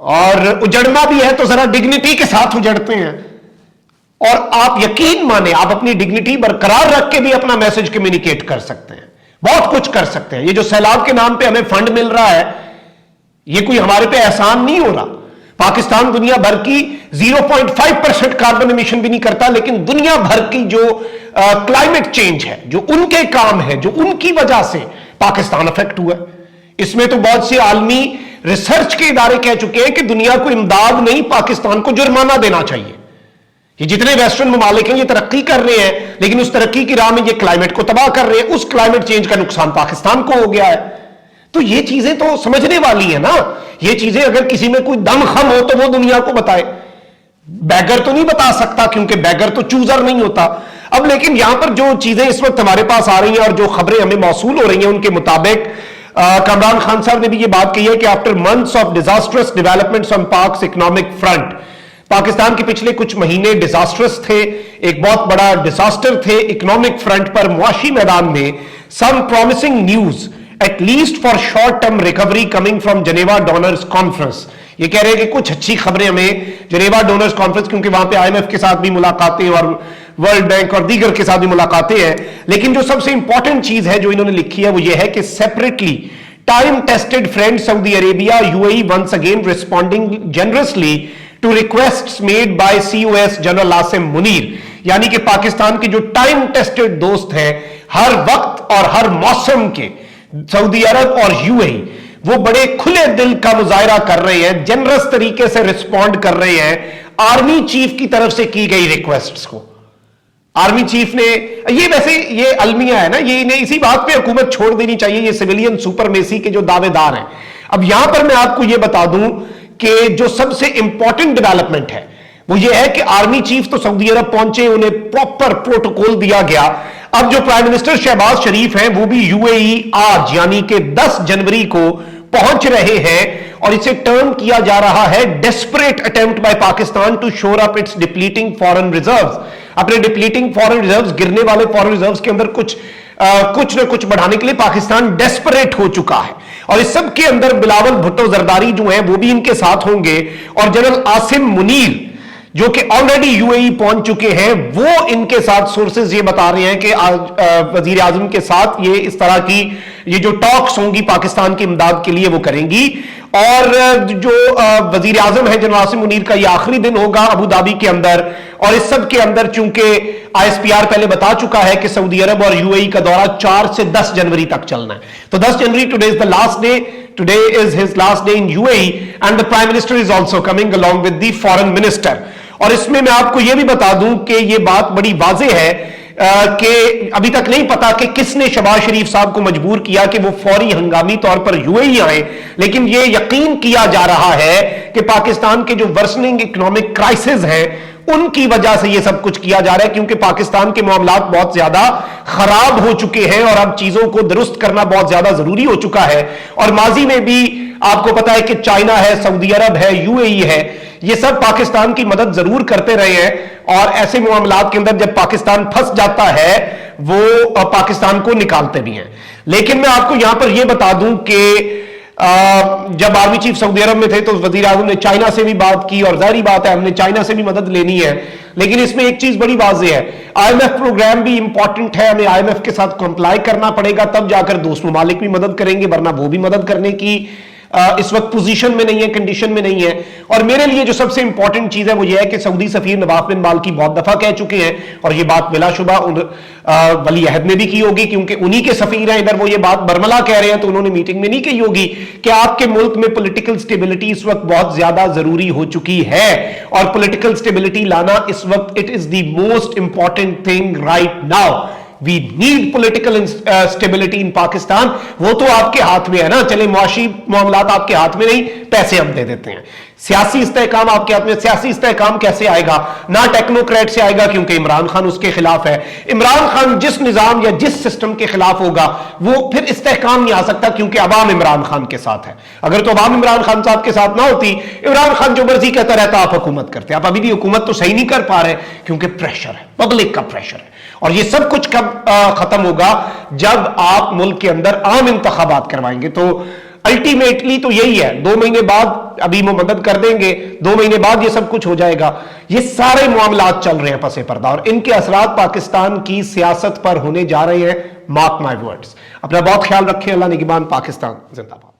اور اجڑنا بھی ہے تو ذرا ڈگنیٹی کے ساتھ اجڑتے ہیں. اور آپ یقین مانیں آپ اپنی ڈگنیٹی برقرار رکھ کے بھی اپنا میسج کمیونیکیٹ کر سکتے ہیں, بہت کچھ کر سکتے ہیں. یہ جو سیلاب کے نام پہ ہمیں فنڈ مل رہا ہے, یہ کوئی ہمارے پہ احسان نہیں ہو رہا. پاکستان دنیا بھر کی 0.5% کاربن امیشن بھی نہیں کرتا, لیکن دنیا بھر کی جو کلائمیٹ چینج ہے, جو ان کے کام ہے, جو ان کی وجہ سے پاکستان افیکٹ ہوا ہے. اس میں تو بہت سے عالمی ریسرچ کے ادارے کہہ چکے ہیں کہ دنیا کو امداد نہیں, پاکستان کو جرمانہ دینا چاہیے. یہ جتنے ویسٹرن ممالک ہیں یہ ترقی کر رہے ہیں, لیکن اس ترقی کی راہ میں یہ کلائمیٹ کو تباہ کر رہے ہیں. اس کلائمیٹ چینج کا نقصان پاکستان کو ہو گیا ہے. تو یہ چیزیں تو سمجھنے والی ہیں نا. یہ چیزیں اگر کسی میں کوئی دم خم ہو تو وہ دنیا کو بتائے. بیگر تو نہیں بتا سکتا کیونکہ بیگر تو چوزر نہیں ہوتا. اب لیکن یہاں پر جو چیزیں اس وقت ہمارے پاس آ رہی ہیں اور جو خبریں ہمیں موصول ہو رہی ہیں ان کے مطابق کامران خان صاحب نے بھی یہ بات کہی ہے کہ after months of disastrous developments on Pak's economic front, Pakistan کے پچھلے کچھ مہینے ڈیزاسٹرس تھے, ایک بہت بڑا ڈیزاسٹر تھے اکنامک فرنٹ پر, معاشی میدان میں. Some promising news at least for short term recovery coming from Geneva donors conference. یہ کہہ رہے ہیں کہ کچھ اچھی خبریں ہمیں جنیوا ڈونرز کانفرنس, کیونکہ وہاں پہ IMF کے ساتھ بھی ملاقاتیں اور ورلڈ بینک اور دیگر کے ساتھ بھی ملاقاتیں ہیں. لیکن جو سب سے امپورٹنٹ چیز ہے جو انہوں نے لکھی ہے وہ یہ ہے کہ separately time tested friend Saudi Arabia UAE once again responding generously to requests made by COS general Asim Munir. یعنی کہ پاکستان کے جو ٹائم ٹیسٹڈ دوست ہیں ہر وقت اور ہر موسم کے, سعودی عرب اور UAE, وہ بڑے کھلے دل کا مظاہرہ کر رہے ہیں, جنرس طریقے سے رسپونڈ کر رہے ہیں آرمی چیف کی طرف سے کی گئی ریکویسٹس کو. آرمی چیف نے یہ ویسے یہ المیہ ہے نا, یہ انہیں اسی بات پہ حکومت چھوڑ دینی چاہیے, یہ سویلین سپرمیسی کے جو دعوے دار ہیں. اب یہاں پر میں آپ کو یہ بتا دوں کہ جو سب سے امپورٹنٹ ڈیولپمنٹ ہے وہ یہ ہے کہ آرمی چیف تو سعودی عرب پہنچے, انہیں پراپر پروٹوکول دیا گیا. اب جو پرائم منسٹر شہباز شریف ہیں وہ بھی UAE آج یعنی کہ 10 جنوری کو پہنچ رہے ہیں, اور اسے ٹرم کیا جا رہا ہے desperate attempt by Pakistan to shore up its depleting foreign reserves. اپنے ڈپلیٹنگ فارن ریزروز, گرنے والے فارن ریزروز کے اندر کچھ نہ کچھ بڑھانے کے لیے پاکستان ڈیسپریٹ ہو چکا ہے. اور اس سب کے اندر بلاول بھٹو زرداری جو ہیں وہ بھی ان کے ساتھ ہوں گے, اور جنرل عاصم منیر جو کہ آلریڈی UAE پہنچ چکے ہیں, وہ ان کے ساتھ سورسز یہ بتا رہے ہیں کہ وزیر اعظم کے ساتھ یہ اس طرح کی یہ جو ٹاکس ہوں گی پاکستان کی امداد کے لیے وہ کریں گی. اور جو وزیر اعظم ہے جنرل عاصم منیر کا یہ آخری دن ہوگا ابو دھابی کے اندر, اور اس سب کے اندر چونکہ ISPR پہلے بتا چکا ہے کہ سعودی عرب اور UAE کا دورہ 4 سے 10 جنوری تک چلنا ہے. تو 10 جنوری today is the last day, today is his last day in UAE and the Prime Minister is also coming along with the Foreign Minister. اور اس میں آپ کو یہ بھی بتا دوں کہ یہ بات بڑی واضح ہے کہ ابھی تک نہیں پتا کہ کس نے شہباز شریف صاحب کو مجبور کیا کہ وہ فوری ہنگامی طور پر UAE آئیں, لیکن یہ یقین کیا جا رہا ہے کہ پاکستان کے جو ورسننگ اکنامک کرائسس ہیں ان کی وجہ سے یہ سب کچھ کیا جا رہا ہے, کیونکہ پاکستان کے معاملات بہت زیادہ خراب ہو چکے ہیں اور اب چیزوں کو درست کرنا بہت زیادہ ضروری ہو چکا ہے. اور ماضی میں بھی آپ کو پتا ہے کہ چائنا ہے, سعودی عرب ہے, UAE ہے, یہ سب پاکستان کی مدد ضرور کرتے رہے ہیں, اور ایسے معاملات کے اندر جب پاکستان پھنس جاتا ہے وہ پاکستان کو نکالتے بھی ہیں. لیکن میں آپ کو یہاں پر یہ بتا دوں کہ جب آرمی چیف سعودی عرب میں تھے تو وزیر اعظم نے چائنا سے بھی بات کی, اور ظاہری بات ہے ہم نے چائنا سے بھی مدد لینی ہے, لیکن اس میں ایک چیز بڑی واضح ہے, IMF پروگرام بھی امپورٹنٹ ہے, ہمیں IMF کے ساتھ کمپلائی کرنا پڑے گا, تب جا کر دوست ممالک بھی مدد کریں گے, ورنہ وہ بھی مدد کرنے کی اس وقت پوزیشن میں نہیں ہے, کنڈیشن میں نہیں ہے. اور میرے لیے جو سب سے امپورٹنٹ چیز ہے وہ یہ ہے کہ سعودی سفیر نواف بن مالکی بہت دفعہ کہہ چکے ہیں, اور یہ بات بلا شبہ ولی عہد نے بھی کی ہوگی کیونکہ انہی کے سفیر ہیں ادھر, وہ یہ بات برملا کہہ رہے ہیں تو انہوں نے میٹنگ میں نہیں کہی ہوگی کہ آپ کے ملک میں پولیٹیکل سٹیبلٹی اس وقت بہت زیادہ ضروری ہو چکی ہے, اور پولیٹیکل سٹیبلٹی لانا اس وقت it is the most important thing right now. We need political stability in Pakistan. وہ تو آپ کے ہاتھ میں ہے نا, چلے معاشی معاملات آپ کے ہاتھ میں نہیں, پیسے ہم دے دیتے ہیں. سیاسی استحکام آپ کے ہاتھ میں, سیاسی استحکام کیسے آئے گا؟ نہ ٹیکنوکریٹ سے آئے گا کیونکہ عمران خان اس کے خلاف ہے. عمران خان جس نظام یا جس سسٹم کے خلاف ہوگا وہ پھر استحکام نہیں آ سکتا کیونکہ عوام عمران خان کے ساتھ ہے. اگر تو عوام عمران خان صاحب کے ساتھ نہ ہوتی, عمران خان جو مرضی کہتا رہتا آپ حکومت کرتے. آپ ابھی بھی حکومت تو صحیح نہیں کر پا رہے کیونکہ پریشر ہے, پبلک کا پریشر ہے. اور یہ سب کچھ کب ختم ہوگا؟ جب آپ ملک کے اندر عام انتخابات کروائیں گے. تو الٹیمیٹلی تو یہی ہے، 2 مہینے بعد ابھی وہ مدد کر دیں گے، 2 مہینے بعد یہ سب کچھ ہو جائے گا. یہ سارے معاملات چل رہے ہیں پس پردہ، اور ان کے اثرات پاکستان کی سیاست پر ہونے جا رہے ہیں. Mark my words. اپنا بہت خیال رکھیں. اللہ نگہبان. پاکستان زندہ باد.